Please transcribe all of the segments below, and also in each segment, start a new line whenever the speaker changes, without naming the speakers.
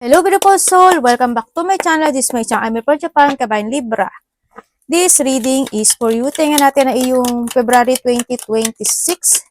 Hello beautiful soul! Welcome back to my channel. This is my channel. I'm from Japan, Kabayan Libra. This reading is for you. Tingnan natin na iyong February 2026.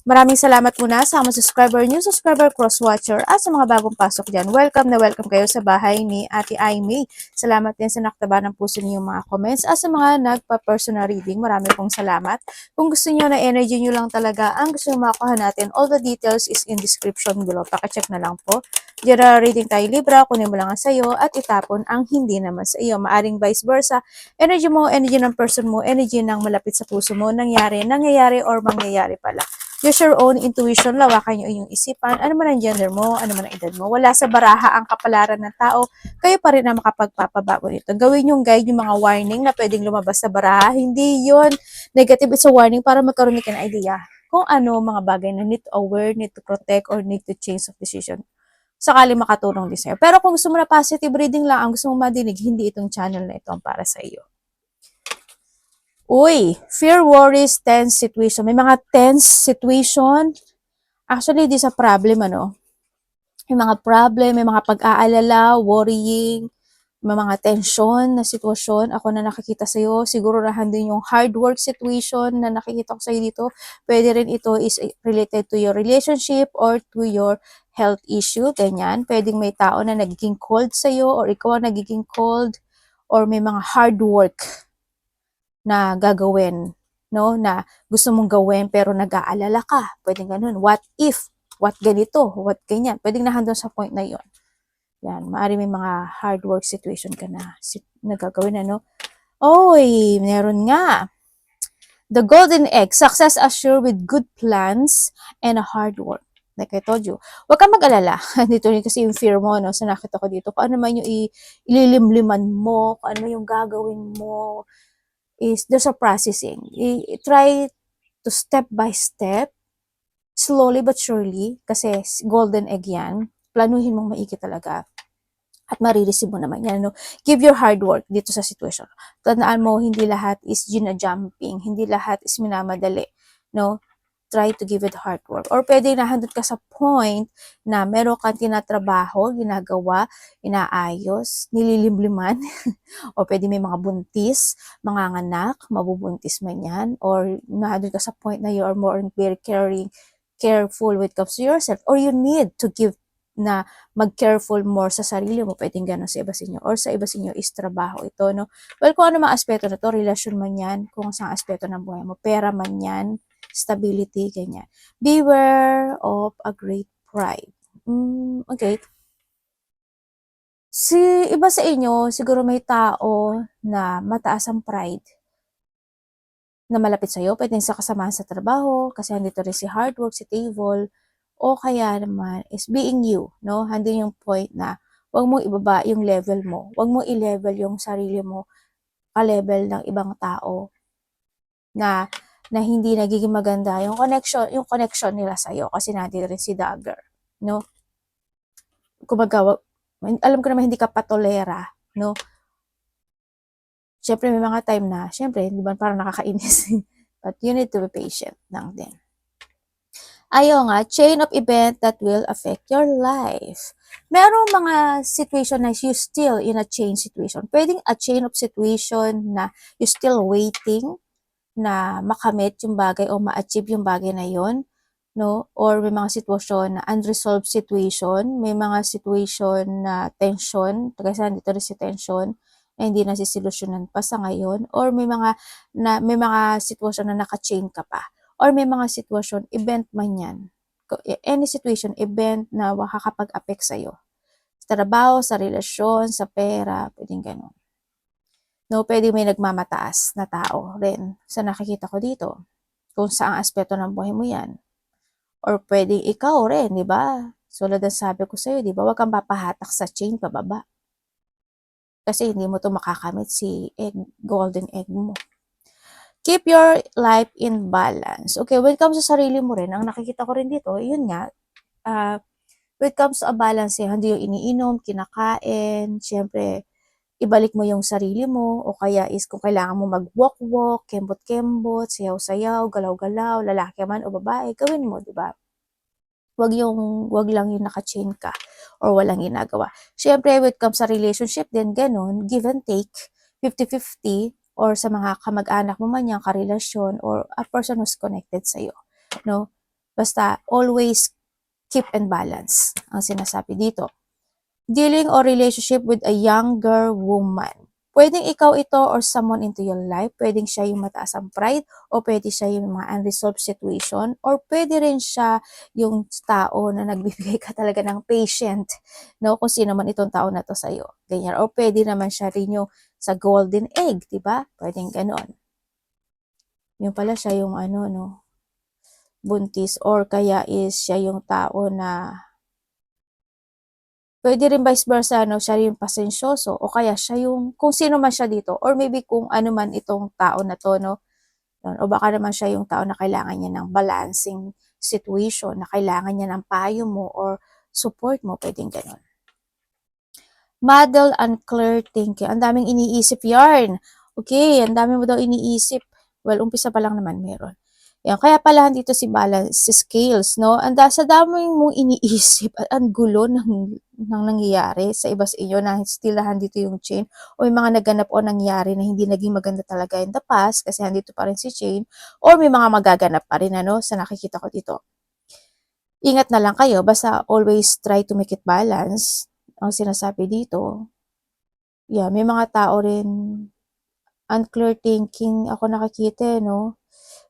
Maraming salamat muna sa mga subscriber, new subscriber, cross-watcher, at sa mga bagong pasok dyan. Welcome na welcome kayo sa bahay ni Ate Aimee. Salamat din sa naktaba ng puso niyong mga comments. At sa mga nagpa-personal reading, marami pong salamat. Kung gusto niyo na energy niyo lang talaga, ang gusto niyo makuha natin, all the details is in description below. Pakicheck na lang po. General reading tayo Libra, kunin mo lang ang sayo at itapon ang hindi naman sa iyo. Maaring vice versa. Energy mo, energy ng person mo, energy ng malapit sa puso mo, nangyayari, or mangyayari pala. Use your own intuition, lawakan nyo inyong isipan, ano man ang gender mo, ano man ang edad mo. Wala sa baraha ang kapalaran ng tao, kayo pa rin ang makapagpapabago nito. Gawin yung guide yung mga warning na pwedeng lumabas sa baraha. Hindi yon negative, it's a warning para magkaroon ka ng idea kung ano mga bagay na need to aware, need to protect, or need to change of decision. Sakali makatulong din sa'yo. Pero kung gusto mo na positive reading lang, ang gusto mo madinig, hindi itong channel na ito ang para sa iyo. Uy, fear, worries, tense situation. May mga tense situation. Actually, di sa problem, ano. May mga problem, may mga pag-aalala, worrying, may mga tension na sitwasyon. Ako na nakikita sa'yo. Siguro rahan din yung hard work situation na nakikita ko sa'yo dito. Pwede rin ito is related to your relationship or to your health issue. Ganyan. Pwedeng may tao na nagiging cold sa'yo or ikaw ang nagiging cold or may mga hard work na gagawin, no? Na gusto mong gawin pero nag-aalala ka. Pwedeng ganun. What if? What ganito? What ganyan? Pwedeng nahandun sa point na yon. Yan. Maari may mga hard work situation ka na gagawin, ano? Oy, meron nga. The golden egg. Success assured with good plans and a hard work. Like I told you, huwag kang mag-alala. Dito rin kasi yung fear mo, no? So nakita ko dito, kung ano man yung ililimliman mo, kung ano man yung gagawin mo, is there's a processing. Try to step by step, slowly but surely, kasi golden egg yan, planuhin mong maigi talaga. At marireceive mo naman yan. No? Give your hard work dito sa situation. Tandaan mo, hindi lahat is gina-jumping, hindi lahat is minamadali. No? Try to give it hard work. Or pwede nahandot ka sa point na meron kang tinatrabaho, ginagawa, inaayos, nililimliman, o pwede may mga buntis, mga anak, mabubuntis man yan, or nahandot ka sa point na you are more very careful when it comes to yourself, or you need to give na mag-careful more sa sarili mo, pwedeng gano'n sa iba sa inyo, or sa iba sa inyo is trabaho ito, no? Well, kung ano mga aspeto na to, relasyon man yan, kung saan aspeto ng buhay mo, pera man yan, stability, ganyan. Beware of a great pride. Okay. Si iba sa inyo, siguro may tao na mataas ang pride na malapit sa'yo, pwedeng sa kasamahan sa trabaho, kasi andito rin si hard work, si table, o kaya naman is being you, no? Handin yung point na wag mong ibaba yung level mo, wag mong i-level yung sarili mo ka-level ng ibang tao na hindi nagiging maganda yung connection nila sa iyo kasi nandito rin si Dagger, no? Kumbaga, alam ko naman hindi ka patolera, no? Syempre may mga time na, syempre, di ba parang nakakainis. But you need to be patient lang din. Ayaw nga, chain of event that will affect your life. Merong mga situation na you still in a chain situation. Pwedeng a chain of situation na you still waiting na makamit yung bagay o ma-achieve yung bagay na yon, no? Or may mga sitwasyon na unresolved situation, may mga situation na tension, kasi dito rin si tension, na hindi na sisilusyonan pa sa ngayon, or may mga sitwasyon na naka-chain ka pa, or may mga sitwasyon, event man yan, any situation, event na makakapag-affect sa'yo. Sa trabaho, sa relasyon, sa pera, pwedeng ganun. No, pwede may nagmamataas na tao rin sa nakikita ko dito. Kung saang aspeto ng buhay mo yan. Or pwedeng ikaw rin, di ba? Solid ang sabi ko sa'yo, di ba? Huwag kang papahatak sa chain pababa. Kasi hindi mo to makakamit si golden egg mo. Keep your life in balance. Okay, when it comes sa sarili mo rin, ang nakikita ko rin dito, yun nga, when it comes to a balance, hindi yung iniinom, kinakain, syempre, ibalik mo yung sarili mo, o kaya is kung kailangan mo mag-walk-walk, kembot-kembot, sayaw-sayaw, galaw-galaw, lalaki man o babae, gawin mo, di ba? wag lang yung naka-chain ka or walang ginagawa. Siyempre, when it comes sa relationship din, ganun, give and take, 50-50, or sa mga kamag-anak mo man yan, karelasyon, or a person who's connected sa'yo. No? Basta, always keep and balance ang sinasabi dito. Dealing or relationship with a younger woman. Pwedeng ikaw ito or someone into your life. Pwedeng siya yung mataas ang pride o pwede siya yung mga unresolved situation or pwede rin siya yung tao na nagbibigay ka talaga ng patient, no? Kung sino man itong tao na to sa'yo. Ganyan. Or pwede naman siya rin yung sa golden egg, di ba? Pwedeng ganon. Yung pala siya yung ano, no? Buntis or kaya is siya yung tao na pwede rin vice versa, no? Siya yung pasensyoso o kaya siya yung, kung sino man siya dito or maybe kung ano man itong tao na to, no? O baka naman siya yung tao na kailangan niya ng balancing situation, na kailangan niya ng payo mo or support mo, pwedeng ganun. Muddle and clear thinking. Ang daming iniisip yarn. Okay, ang dami mo daw iniisip. Well, umpisa pa lang naman meron. Yan, kaya pala dito si balance, si scales, no? Sa dami mong iniisip at ang gulo ng nangyayari sa iba sa inyo na still dito yung chain o yung mga naganap o nangyari na hindi naging maganda talaga in the past kasi handito pa rin si chain or may mga magaganap pa rin ano sa nakikita ko dito. Ingat na lang kayo, basta always try to make it balance ang sinasabi dito. Yeah, may mga tao rin unclear thinking ako nakikita, no?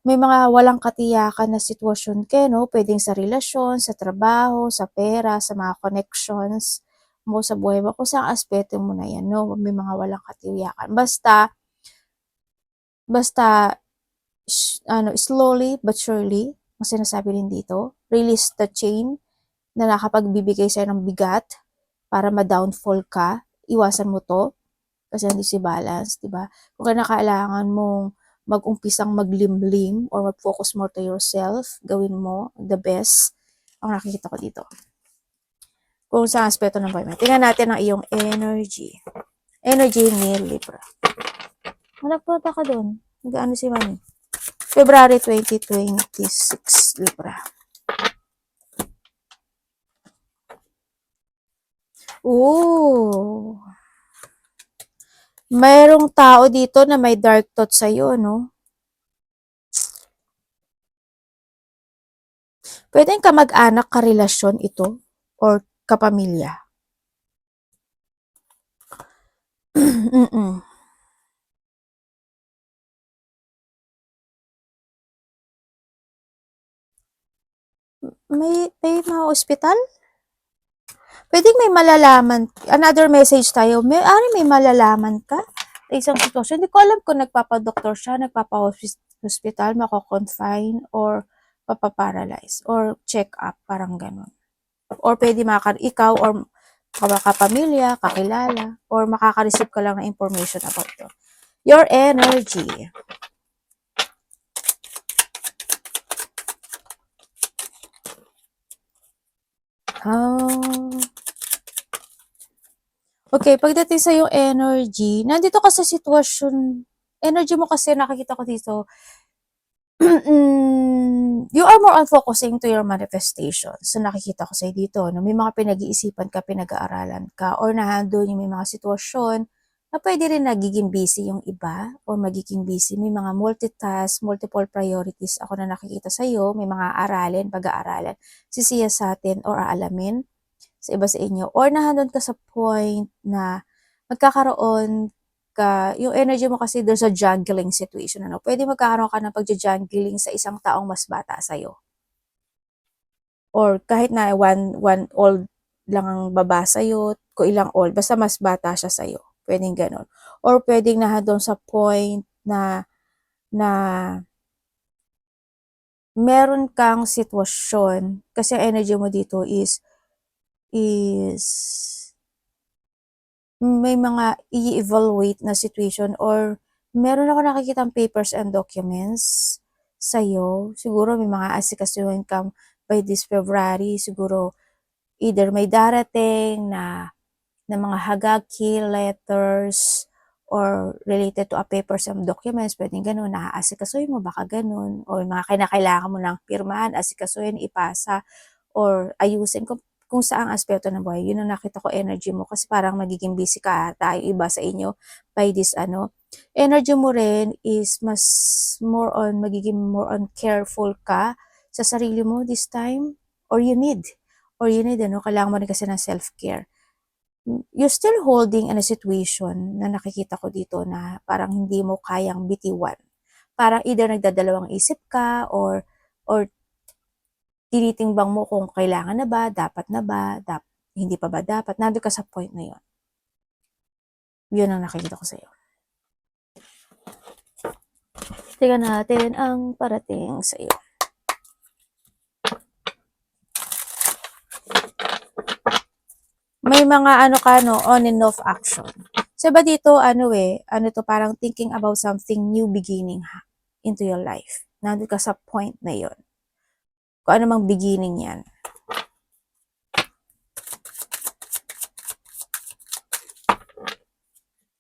May mga walang katiyakan na sitwasyon kayo, no? Pwedeng sa relasyon, sa trabaho, sa pera, sa mga connections mo sa buhay mo. Kung saan aspeto mo na yan, no? May mga walang katiyakan. Basta, slowly but surely, ang sinasabi rin dito, release the chain na nakapagbibigay sa'yo ng bigat para ma-downfall ka. Iwasan mo to kasi hindi si balance, di ba? Kung kailangan mong mag-umpisang maglimlim or mag-focus more to yourself, gawin mo the best. Ang nakikita ko dito. Kung sa aspeto ng buhay mo. Tingnan natin ang iyong energy. Energy ni Libra. Malagpunta ka doon. Nag-ano si Mami? February 2026, Libra. Ooh. Mayroong tao dito na may dark thoughts sa'yo, no? Pwedeng kamag-anak, karelasyon ito, or kapamilya. May mga ospital? Pwedeng may malalaman, another message tayo, may malalaman ka sa isang sitwasyon. Hindi ko alam kung nagpapadoktor siya, nagpapa-hospital, mako-confine, or papaparalyze, or check-up, parang ganun. Or pwede ikaw, or kapamilya, kakilala, or makaka-receive ka lang ng information about it. Your energy. Okay, pagdating sa yung energy, nandito ka sa sitwasyon, energy mo kasi nakikita ko dito, you are more on focusing to your manifestation. So nakikita ko sa'yo dito, no? May mga pinag-iisipan ka, pinag-aaralan ka, or nahandun yung may mga sitwasyon na pwede rin nagiging busy yung iba, or magiging busy. May mga multitask, multiple priorities ako na nakikita sa'yo, may mga aralin, pag-aaralan, sisiya sa atin or aalamin sa iba sa inyo, or nahandun ka sa point na magkakaroon ka, yung energy mo kasi there's a juggling situation, ano? Pwede magkakaroon ka ng pagja-juggling sa isang taong mas bata sa'yo. Or kahit na one old lang ang baba sa'yo, kung ilang old, basta mas bata siya sa'yo. Pwedeng ganon. Or pwedeng nahandun sa point na meron kang sitwasyon, kasi ang energy mo dito is may mga i-evaluate na situation or meron ako nakikitang papers and documents sa'yo. Siguro may mga asikasuhin ka by this February. Siguro either may darating na mga hagaki, letters, or related to a papers and documents. Pwedeng ganun, naasikasuhin mo, baka ganun. O yung mga kinakailangan mo ng pirmahan, asikasuhin, ipasa, or ayusin kung saang aspeto ng buhay. Yun ang nakita ko energy mo kasi parang magiging busy ka ata yung iba sa inyo by this energy mo rin is magiging more on careful ka sa sarili mo this time or you need kailangan mo rin kasi ng self-care. You're still holding in a situation na nakikita ko dito na parang hindi mo kayang bitiwan. Parang either nagdadalawang isip ka or tinitimbang mo kung kailangan na ba, dapat na ba, hindi pa ba dapat, nandun ka sa point na yun. Yun ang nakikita ko sa'yo. Tingnan natin ang parating sa'yo. May mga on and off action. So ba dito, parang thinking about something new beginning into your life. Nandun ka sa point na yon. Kung ano mang beginning yan.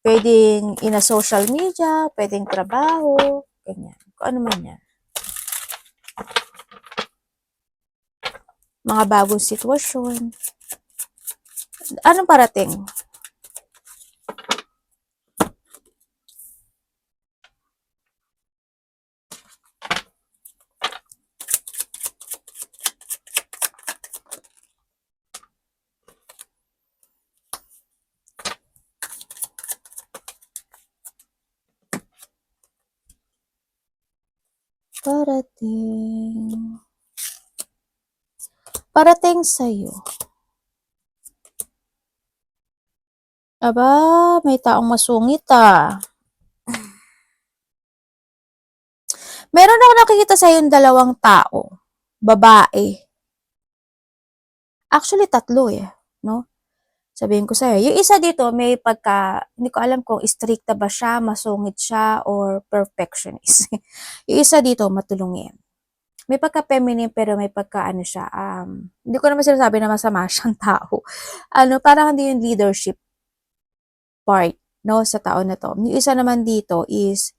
Pwedeng in a social media, pwedeng trabaho, ganyan. Kung ano man yan. Mga bagong sitwasyon. Anong parating? Parating sa'yo. Aba, may taong masungit Meron ako nakikita sa'yo yung dalawang tao. Babae. Actually, 3 no? Sabihin ko sa'yo. Yung isa dito, hindi ko alam kung stricta ba siya, masungit siya, or perfectionist. Yung isa dito, matulungin. May pagka-feminine, pero may siya, hindi ko naman sinasabi na masama siyang tao. Parang hindi yung leadership part, no, sa tao na to. Yung isa naman dito is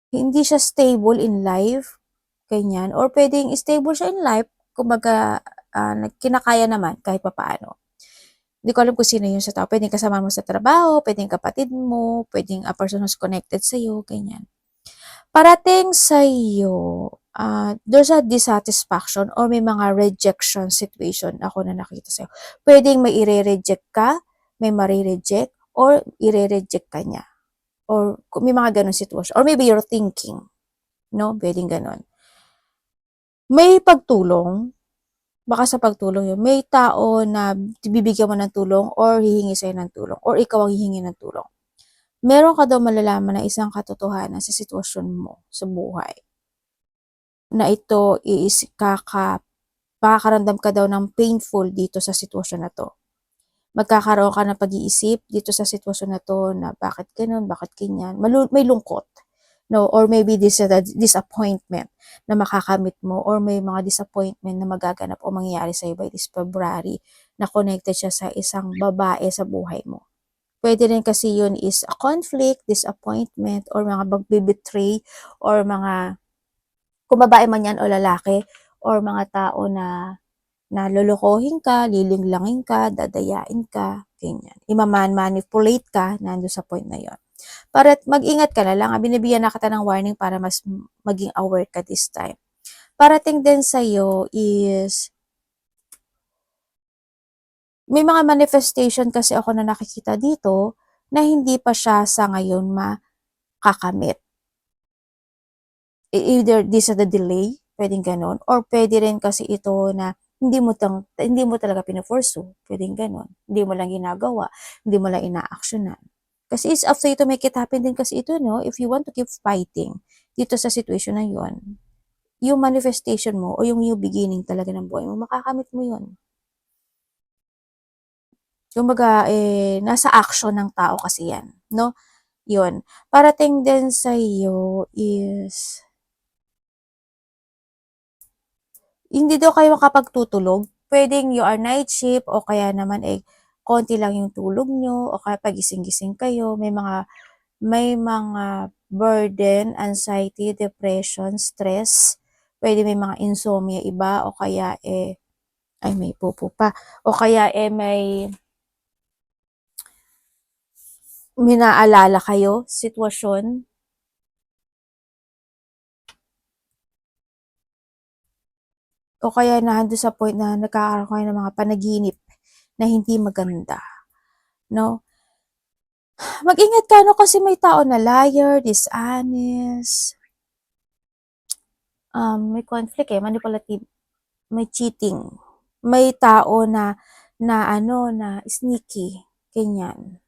hindi siya stable in life, ganyan, or pwedeng stable siya in life, kumbaga, kinakaya naman kahit papaano. Hindi ko alam kung sino yun sa tao. Pwedeng kasama mo sa trabaho, pwedeng kapatid mo, pwedeng a person who's connected sa'yo, ganyan. Parating sa'yo, there's a dissatisfaction or may mga rejection situation ako na nakita sa'yo. Pwedeng may ire-reject ka, may marireject, or ire-reject ka niya. Or may mga ganun sitwasyon. Or maybe you're thinking, no? Pwedeng ganun. May pagtulong, baka sa pagtulong yun, may tao na bibigyan mo ng tulong or hihingi sa'yo ng tulong or ikaw ang hihingi ng tulong. Meron ka daw malalaman na isang katotohanan sa sitwasyon mo sa buhay na ito is makakaramdam ka daw ng painful dito sa sitwasyon na to. Magkakaroon ka ng pag-iisip dito sa sitwasyon na to na bakit ganun, bakit ganyan. May lungkot. No, or maybe disappointment na makakamit mo or may mga disappointment na magaganap o mangyayari sa'yo by this February na connected siya sa isang babae sa buhay mo. Pwede rin kasi yun is a conflict, disappointment, or mga magbibetray, or mga, kung babae man yan o lalaki, or mga tao na lulukohin ka, lilinglangin ka, dadayain ka, ganyan. Manipulate ka, nandun sa point na yon. Para mag-ingat ka na lang, binibigyan na kita ng warning para mas maging aware ka this time. Parating din sa'yo is, may mga manifestation kasi ako na nakikita dito na hindi pa siya sa ngayon makakamit. Either this is the delay, pwedeng ganon, or pwede rin kasi ito na hindi mo talaga pinaforso, pwedeng ganon. Hindi mo lang ginagawa, hindi mo lang ina-actionan. Kasi it's up to you to make it happen din kasi ito, no? If you want to keep fighting dito sa situation na yon, yung manifestation mo o yung new beginning talaga ng buhay mo, makakamit mo yun. Kumbaga, nasa action ng tao kasi yan, no? Yun. Parating din sa iyo is, hindi daw kayo makapagtutulog. Pwedeng you are night shift o kaya naman konti lang yung tulog nyo o kaya pagising-gising kayo. May mga burden, anxiety, depression, stress. Pwede may mga insomnia iba o kaya ay may pupo pa. O kaya may naalala kayo, sitwasyon. O kaya nandun sa point na nagkakaroon kayo ng mga panaginip na hindi maganda. No? Mag-ingat ka, no? Kasi may tao na liar, dishonest, may conflict manipulative, may cheating. May tao na sneaky, ganyan.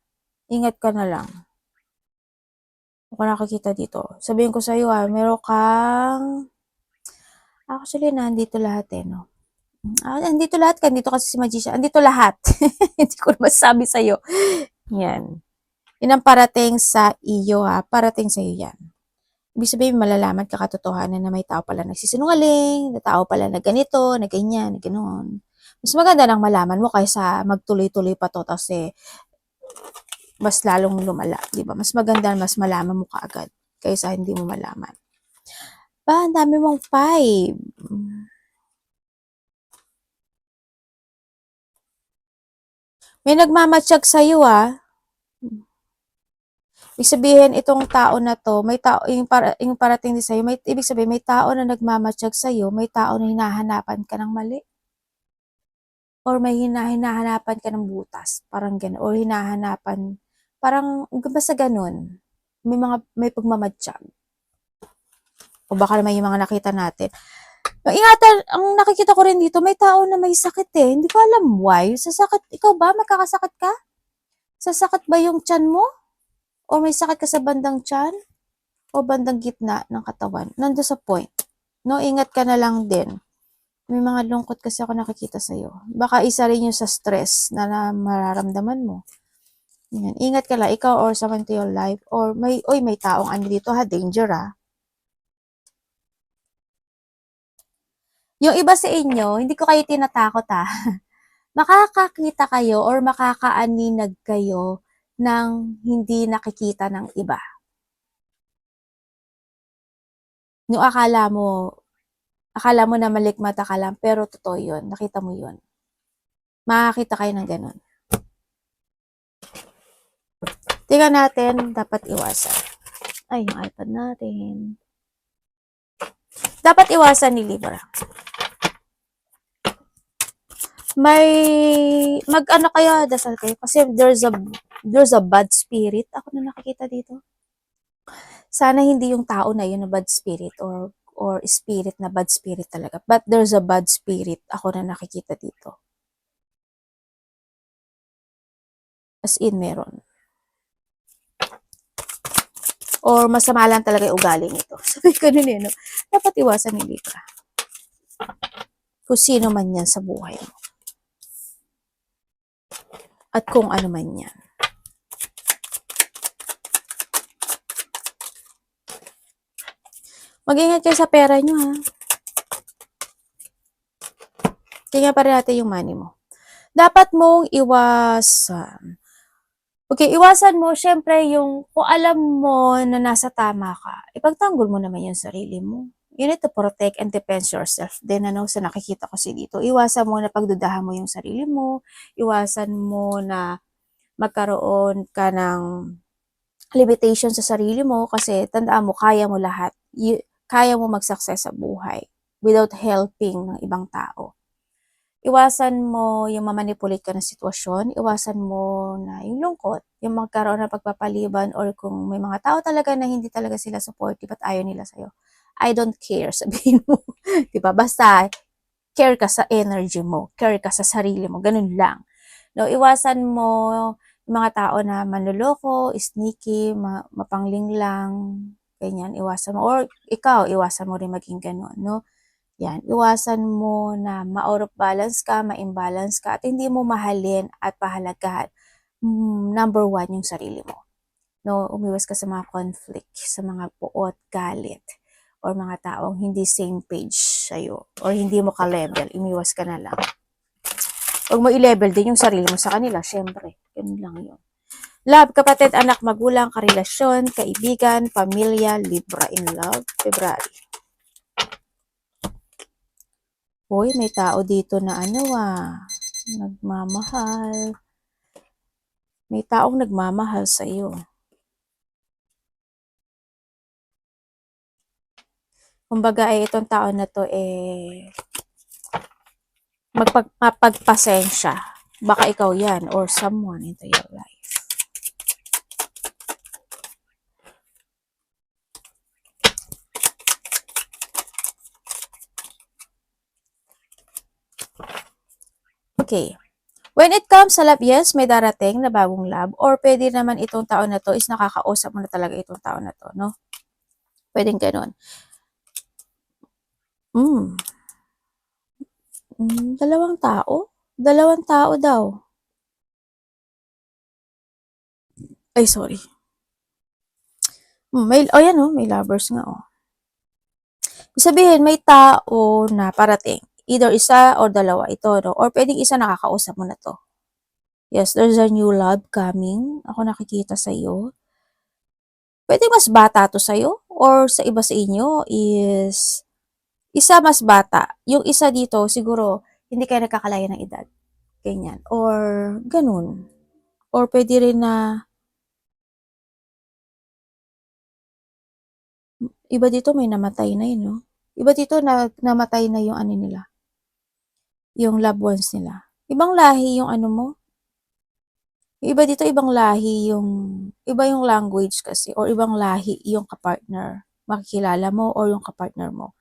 Ingat ka na lang. Kung nakikita dito. Sabihin ko sa'yo meron kang, actually, nandito lahat no. Andito lahat ka, andito kasi si Magician. Andito lahat. Hindi ko masabi sa'yo. Yan. Yan ang parating sa iyo parating sa iyo yan. Ibig sabihin, malalaman ka katotohanan na may tao pala nagsisinungaling, na tao pala na ganito, na ganyan, na ganoon. Mas maganda nang malaman mo kaysa magtuloy-tuloy pa to, tapos mas lalong lumala, di ba? Mas maganda, mas malaman mo kaagad kaysa hindi mo malaman. Ang dami mong 5. May nagmamatsyag sa'yo Ibig sabihin, itong tao na to, may tao, yung parating din sa'yo, ibig sabihin, may tao na nagmamatsyag sa'yo, may tao na hinahanapan ka ng mali. Or may hinahanapan ka ng butas, parang gano'n. Or hinahanapan, parang, basta gano'n. May pagmamatsyag. O baka naman yung mga nakita natin. Ingatan, ang nakikita ko rin dito, may tao na may sakit Hindi ko alam why. Sa sakit, ikaw ba? Magkakasakit ka? Sa sakit ba yung tiyan mo? O may sakit ka sa bandang tiyan? O bandang gitna ng katawan? Nando sa point. No, ingat ka na lang din. May mga lungkot kasi ako nakikita sa'yo. Baka isa rin yung sa stress na mararamdaman mo. Yan. Ingat ka lang, ikaw or someone to your life. Or may taong dito danger Yung iba sa inyo, hindi ko kayo tinatakot makakakita kayo or makakaaninag kayo ng hindi nakikita ng iba. Yung akala mo na malikmata ka lang, pero totoo yun. Nakita mo yun. Makakita kayo ng ganun. Tingnan natin, dapat iwasan. Ay, yung iPad natin. Dapat iwasan ni Libra. Mag-ano kayo, dasal kayo. Kasi there's a bad spirit. Ako na nakikita dito. Sana hindi yung tao na yun na bad spirit or spirit na bad spirit talaga. But there's a bad spirit ako na nakikita dito. As in, meron. Or masama lang talaga yung ugali nito. Sabi ko nun no? Dapat iwasan ni Libra. Kung sino man yan sa buhay mo. At kung ano man yan. Mag-ingat kayo sa pera nyo Tingnan pa rin natin yung money mo. Dapat mong iwasan. Okay, iwasan mo, syempre, kung alam mo na nasa tama ka, ipagtanggol mo naman yung sarili mo. You need to protect and defend yourself. Then, sa nakikita ko dito, iwasan mo na pagdudahan mo yung sarili mo, iwasan mo na magkaroon ka ng limitation sa sarili mo kasi tandaan mo, kaya mo lahat. Kaya mo mag-success sa buhay without helping ng ibang tao. Iwasan mo yung mamanipulate ka ng sitwasyon, iwasan mo na yung lungkot, yung magkaroon ng pagpapaliban or kung may mga tao talaga na hindi talaga sila supportive at ayaw nila sa'yo. I don't care, sabihin mo. Diba? Basta, care ka sa energy mo, care ka sa sarili mo, ganun lang. No, iwasan mo yung mga tao na manloloko, sneaky, mapanglinglang, ganyan, iwasan mo. Or ikaw, iwasan mo rin maging ganun, no? Yan, iwasan mo na ma-out of balance ka, ma-imbalance ka, at hindi mo mahalin at pahalagahan. Number 1 yung sarili mo. No, umiwas ka sa mga conflict, sa mga puot, galit, or mga taong hindi same page sa'yo, or hindi mo ka-level, umiwas ka na lang. Huwag mo i-level din yung sarili mo sa kanila, syempre. Ganun lang yun. Love, kapatid, anak, magulang, karelasyon, kaibigan, pamilya, Libra in love, February. Hoy, may tao dito na nagmamahal. May taong nagmamahal sa iyo. Kumbaga itong tao na to mapagpasensya. Baka ikaw yan or someone into your life. Okay. When it comes sa love, yes, may darating na bagong love or pwede naman itong tao na to is nakakausap mo na talaga itong tao na to, no? Pwedeng ganun. Dalawang tao? Dalawang tao daw. Ay, sorry. May lovers nga, Sabihin, may tao na parating. Either isa or dalawa ito, no? Or pwedeng isa nakakausap mo na to. Yes, there's a new love coming. Ako nakikita sa iyo. Pwedeng mas bata to sa iyo or sa iba sa inyo is isa mas bata. Yung isa dito, siguro, hindi kayo nagkakalaya ng edad. Ganyan. Or, ganun. Or pwede rin na, iba dito may namatay na yun, no? Iba dito namatay na yung ano nila. Yung loved ones nila. Ibang lahi yung ano mo. Yung iba dito, ibang lahi iba yung language kasi, or ibang lahi yung kapartner. Makikilala mo or yung kapartner mo.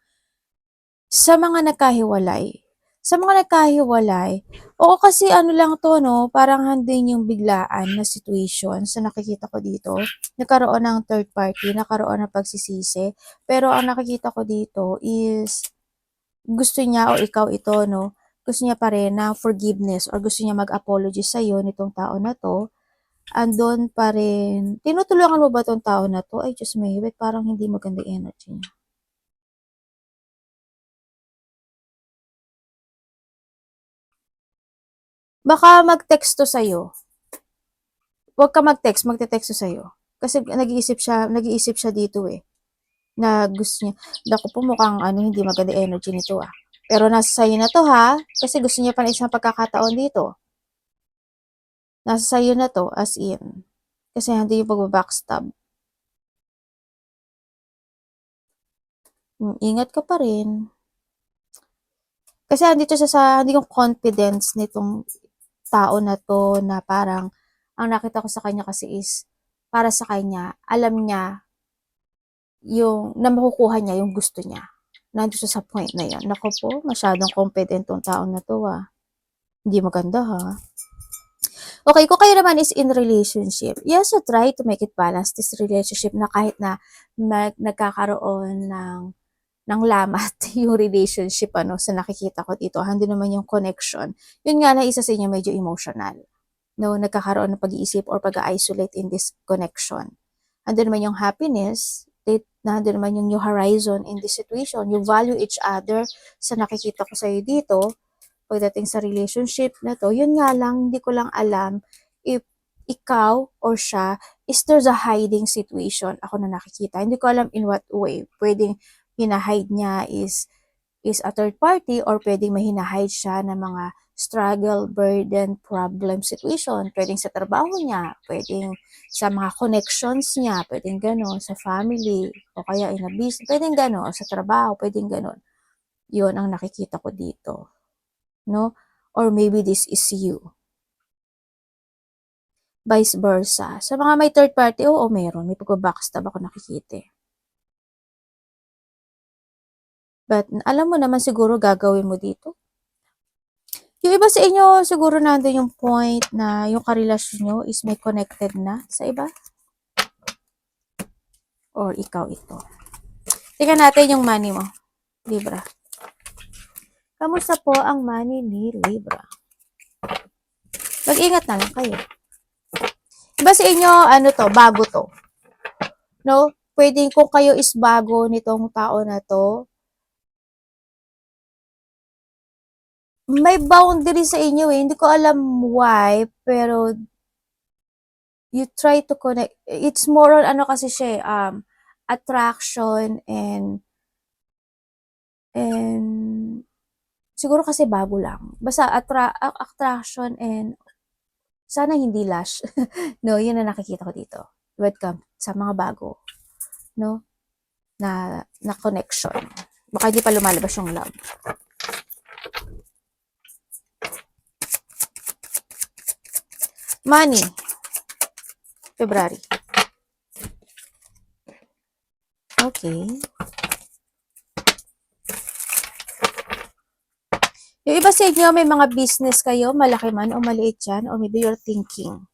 Sa mga nagkahiwalay, oo kasi ano lang to, no, parang handin yung biglaan na situation sa nakikita ko dito. Nagkaroon ng third party, nagkaroon ng pagsisisi. Pero ang nakikita ko dito is, gusto niya o ikaw ito, no, gusto niya pa rin ng forgiveness or gusto niya mag-apology sa'yo nitong tao na to. Andun pa rin, tinutulungan mo ba tong tao na to? Ay, Diyos may, parang hindi maganda energy niya. Baka mag-text to sa'yo. Huwag ka mag-text, magte-text to sa'yo. Kasi nag-iisip siya dito na gusto niya, naku po mukhang hindi maganda energy nito Pero nasa sa'yo na to kasi gusto niya pa ng isang pagkakataon dito. Nasa sa'yo na to, as in. Kasi hindi yung pag-backstab. Ingat ka pa rin. Kasi hindi yung confidence nitong tao na to na parang, ang nakita ko sa kanya kasi is, para sa kanya, alam niya, na makukuha niya yung gusto niya. Nandito siya sa point na yan. Naku po, masyadong confident tong tao na to Hindi maganda Okay, kung kayo naman is in relationship, yes, so try to make it balance this relationship na kahit na nagkakaroon ng lamat yung relationship sa nakikita ko dito. Hando naman yung connection. Yun nga na isa sa inyo medyo emotional. No, nagkakaroon ng pag-iisip or pag-isolate in this connection. Hando naman yung happiness, nando naman yung new horizon in this situation. You value each other sa nakikita ko sa'yo dito. Pagdating sa relationship na to, yun nga lang, hindi ko lang alam if ikaw or siya is there's a hiding situation ako na nakikita. Hindi ko alam in what way. Pwedeng hinahide niya is a third party or pwedeng mahinahide siya ng mga struggle, burden, problem situation. Pwedeng sa trabaho niya, pwedeng sa mga connections niya, pwedeng gano'n, sa family, o kaya in a business, pwedeng gano'n, sa trabaho, pwedeng gano'n. Yun ang nakikita ko dito. No? Or maybe this is you. Vice versa. Sa mga may third party, oo, meron. May pag-backstab ako nakikita But alam mo naman siguro gagawin mo dito. Yung iba sa inyo, siguro nandun yung point na yung karelasyon nyo is may connected na sa iba. Or ikaw ito. Tingnan natin yung money mo, Libra. Kamusta po ang money ni Libra? Mag-ingat na lang kayo. Iba sa inyo, bago to. No? Pwedeng kung kayo is bago nitong tao na to, may boundary sa inyo Hindi ko alam why, pero you try to connect. It's more on ano kasi siya, attraction and siguro kasi bago lang. Basta attraction and sana hindi lash. No, yun ang nakikita ko dito. When sa mga bago, no? Na connection. Baka hindi pa lumalabas yung love. Money. February. Okay. Yung iba sa inyo, may mga business kayo, malaki man o maliit yan, or maybe you're thinking,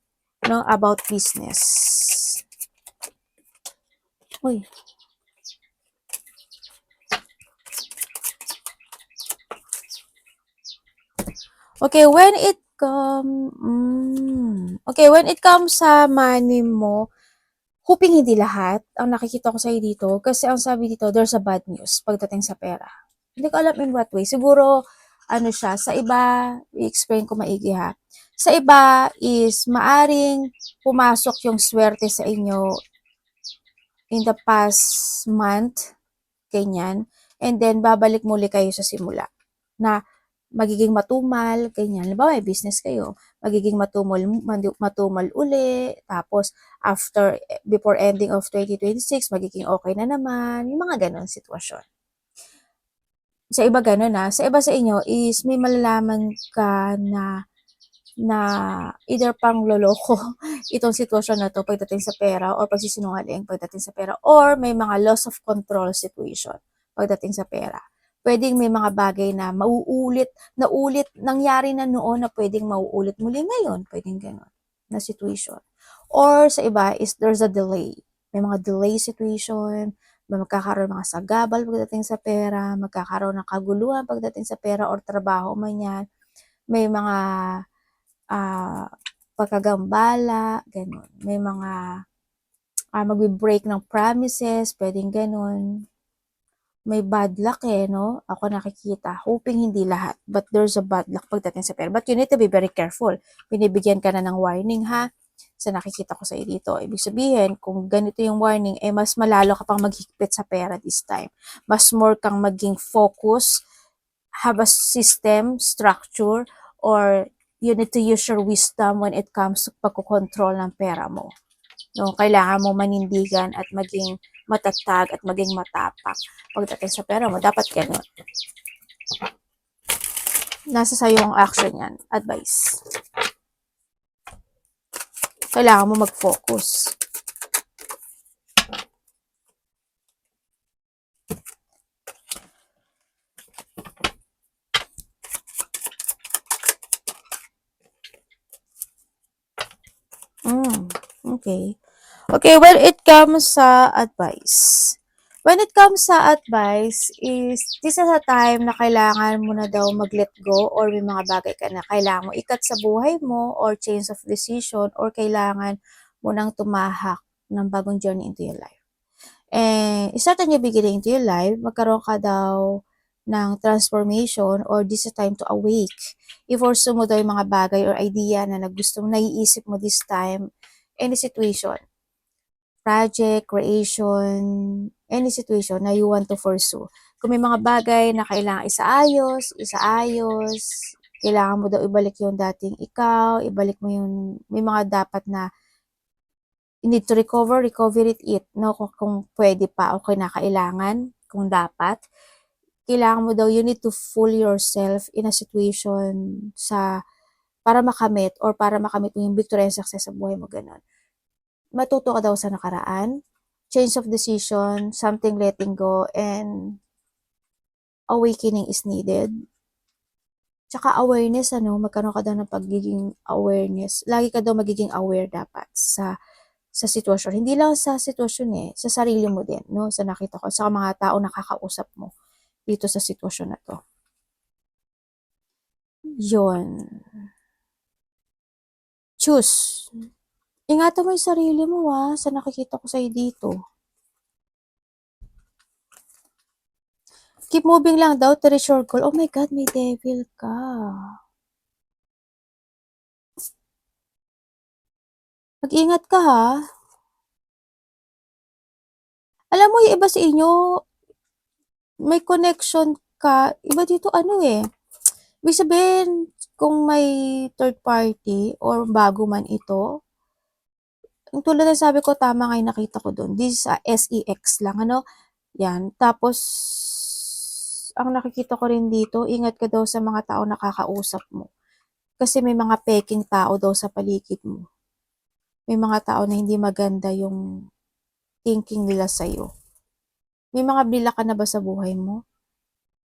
no, about business. Uy. Okay, when it comes sa money mo, hoping hindi lahat ang nakikita ko sa'yo dito, kasi ang sabi dito, there's a bad news pagdating sa pera. Hindi ko alam in what way. Siguro, ano siya, sa iba, i-explain ko maigi ha. Sa iba is, maaring pumasok yung swerte sa inyo in the past month, ganyan, and then babalik muli kayo sa simula. Na magiging matumal, ganyan. Halimbawa, may business kayo, magiging matumal uli, tapos before ending of 2026, magiging okay na naman, yung mga ganon sitwasyon. Sa iba ganon na, sa iba sa inyo is may malalaman ka na either pang loloko itong sitwasyon na to pagdating sa pera or pagsisinungaling pagdating sa pera or may mga loss of control situation pagdating sa pera. Pwedeng may mga bagay na nangyari na noon na pwedeng mauulit muli ngayon. Pwedeng gano'n na situation. Or sa iba is there's a delay. May mga delay situation, may magkakaroon ng mga sagabal pagdating sa pera, magkakaroon ng kaguluhan pagdating sa pera or trabaho man yan. May mga pagkagambala, gano'n. May mga magbe-break ng promises, pwedeng gano'n. May bad luck no? Ako nakikita. Hoping hindi lahat. But there's a bad luck pagdating sa pera. But you need to be very careful. Binibigyan ka na ng warning ha. Sa nakikita ko sa iyo dito. Ibig sabihin, kung ganito yung warning, mas malalo ka pang maghigpit sa pera this time. Mas more kang maging focus, have a system, structure, or you need to use your wisdom when it comes to pagkukontrol ng pera mo. No, kailangan mo manindigan at maging matatag at maging matapang pagdating sa pera mo. Dapat ganun. Nasa sayo ang action yan. Advice. Kailangan mo mag-focus. Okay. Okay, when it comes sa advice. When it comes sa advice is, this is a time na kailangan mo na daw mag-let go or may mga bagay ka na kailangan mo ikat sa buhay mo or change of decision or kailangan mo nang tumahak ng bagong journey into your life. And start a new beginning into your life, magkaroon ka daw ng transformation or this is a time to awake. I-force mo daw yung mga bagay or idea na naiisip mo this time, any situation, project, creation, any situation na you want to pursue. Kung may mga bagay na kailangan isaayos, kailangan mo daw ibalik yung dating ikaw, ibalik mo yung, may mga dapat na you need to recover it, no? Kung pwede pa o kinakailangan, kung dapat. Kailangan mo daw, you need to fool yourself in a situation para makamit mo yung victory and success sa buhay mo, ganun. Matuto ka daw sa nakaraan, change of decision, something letting go, and awakening is needed. Tsaka awareness, magkaroon ka daw ng pagiging awareness. Lagi ka daw magiging aware dapat sa sitwasyon. Hindi lang sa sitwasyon sa sarili mo din, no? Sa nakita ko, sa mga tao nakakausap mo dito sa sitwasyon na to. Yun. Choose. Ingatan mo yung sarili mo sa nakikita ko sa'yo dito. Keep moving lang daw to reach your goal. Oh my God, may devil ka. Mag-ingat ka ha. Alam mo yung iba sa inyo, may connection ka, iba dito ano eh. Ibig sabihin, kung may third party or bago man ito, yung tulad ng sabi ko, tama nga yung nakita ko doon. This is SEX lang, ano? Yan. Tapos, ang nakikita ko rin dito, ingat ka daw sa mga tao nakakausap mo. Kasi may mga peking tao daw sa paligid mo. May mga tao na hindi maganda yung thinking nila sa'yo. May mga bila ka na ba sa buhay mo?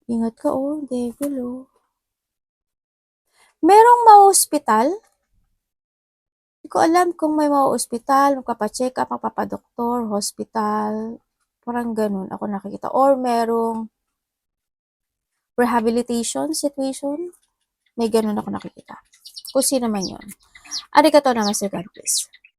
Ingat ka oh, devil oh. Merong ma-hospital? Hindi ko alam kung may ma-hospital, magpapa-check up, magpapadoktor, hospital, parang ganun ako nakikita. Or merong rehabilitation situation, may ganun ako nakikita. Kung sino man yun. Arigatou namaste, God bless.